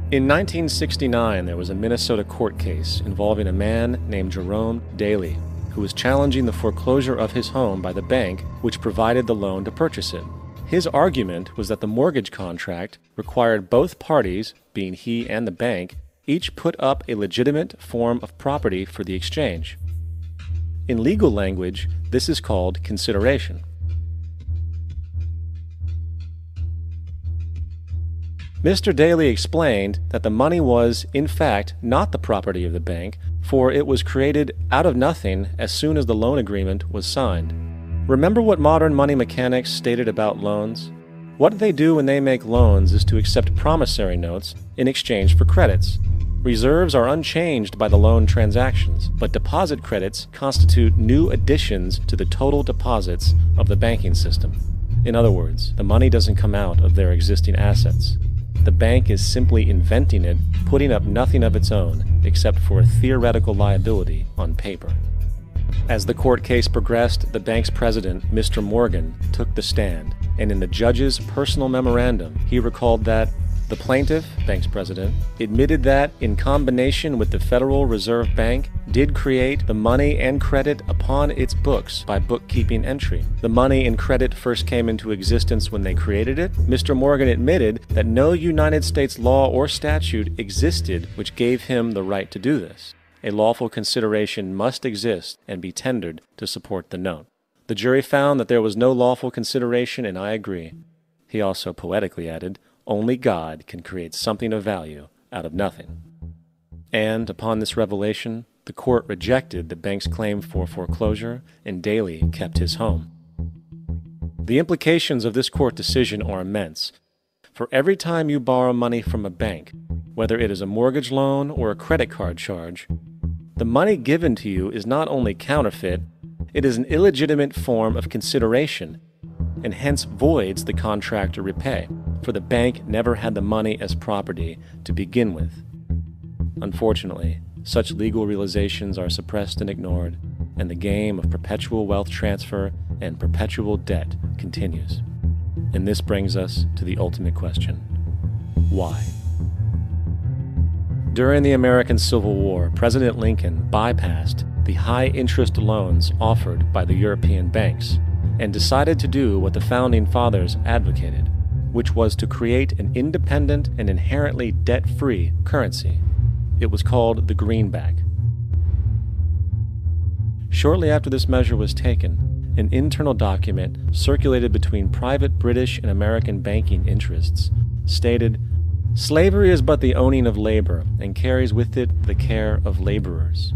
In 1969, there was a Minnesota court case involving a man named Jerome Daly, who was challenging the foreclosure of his home by the bank which provided the loan to purchase it. His argument was that the mortgage contract required both parties, being he and the bank, each put up a legitimate form of property for the exchange. In legal language, this is called consideration. Mr. Daly explained that the money was, in fact, not the property of the bank, for it was created out of nothing as soon as the loan agreement was signed. Remember what modern money mechanics stated about loans? What they do when they make loans is to accept promissory notes in exchange for credits. Reserves are unchanged by the loan transactions, but deposit credits constitute new additions to the total deposits of the banking system. In other words, the money doesn't come out of their existing assets. The bank is simply inventing it, putting up nothing of its own, except for a theoretical liability on paper. As the court case progressed, the bank's president, Mr. Morgan, took the stand, and in the judge's personal memorandum, he recalled that the plaintiff, bank's president, admitted that, in combination with the Federal Reserve Bank, did create the money and credit upon its books by bookkeeping entry. The money and credit first came into existence when they created it. Mr. Morgan admitted that no United States law or statute existed which gave him the right to do this. A lawful consideration must exist and be tendered to support the note. The jury found that there was no lawful consideration, and I agree. He also poetically added, "Only God can create something of value out of nothing." And upon this revelation, the court rejected the bank's claim for foreclosure, and Daly kept his home. The implications of this court decision are immense. For every time you borrow money from a bank, whether it is a mortgage loan or a credit card charge, the money given to you is not only counterfeit, it is an illegitimate form of consideration, and hence voids the contract to repay, for the bank never had the money as property to begin with. Unfortunately, such legal realizations are suppressed and ignored, and the game of perpetual wealth transfer and perpetual debt continues. And this brings us to the ultimate question: why? During the American Civil War, President Lincoln bypassed the high-interest loans offered by the European banks and decided to do what the Founding Fathers advocated, which was to create an independent and inherently debt-free currency. It was called the greenback. Shortly after this measure was taken, an internal document circulated between private British and American banking interests stated, "Slavery is but the owning of labor, and carries with it the care of laborers,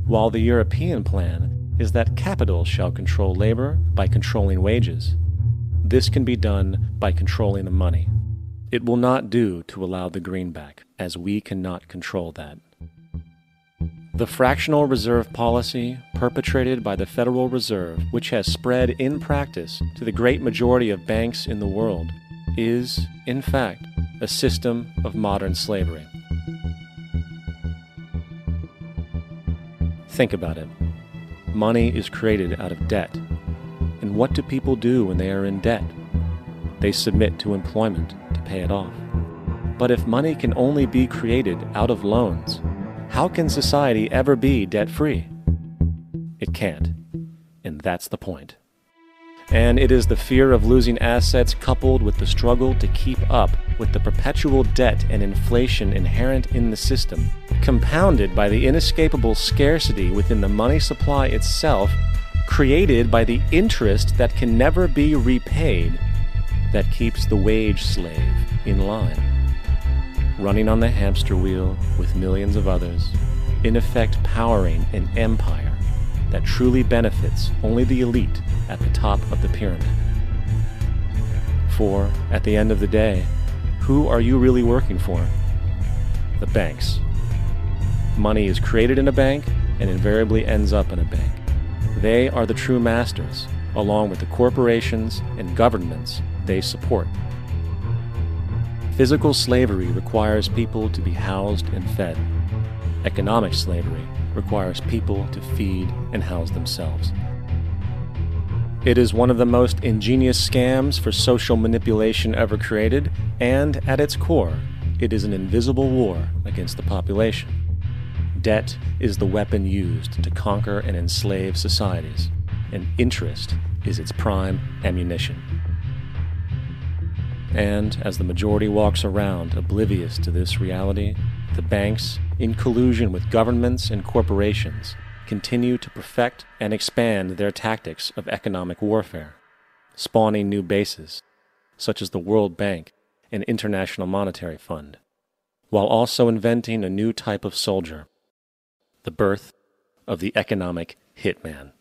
while the European plan is that capital shall control labor by controlling wages. This can be done by controlling the money. It will not do to allow the greenback, as we cannot control that." The fractional reserve policy perpetrated by the Federal Reserve, which has spread in practice to the great majority of banks in the world, is, in fact, a system of modern slavery. Think about it. Money is created out of debt. And what do people do when they are in debt? They submit to employment to pay it off. But if money can only be created out of loans, how can society ever be debt-free? It can't. And that's the point. And it is the fear of losing assets coupled with the struggle to keep up with the perpetual debt and inflation inherent in the system, compounded by the inescapable scarcity within the money supply itself, created by the interest that can never be repaid, that keeps the wage slave in line, running on the hamster wheel with millions of others, in effect powering an empire that truly benefits only the elite at the top of the pyramid. For, at the end of the day, who are you really working for? The banks. Money is created in a bank and invariably ends up in a bank. They are the true masters, along with the corporations and governments they support. Physical slavery requires people to be housed and fed. Economic slavery requires people to feed and house themselves. It is one of the most ingenious scams for social manipulation ever created, and at its core, it is an invisible war against the population. Debt is the weapon used to conquer and enslave societies, and interest is its prime ammunition. And as the majority walks around oblivious to this reality, the banks, in collusion with governments and corporations, continue to perfect and expand their tactics of economic warfare, spawning new bases, such as the World Bank and International Monetary Fund, while also inventing a new type of soldier, the birth of the economic hitman.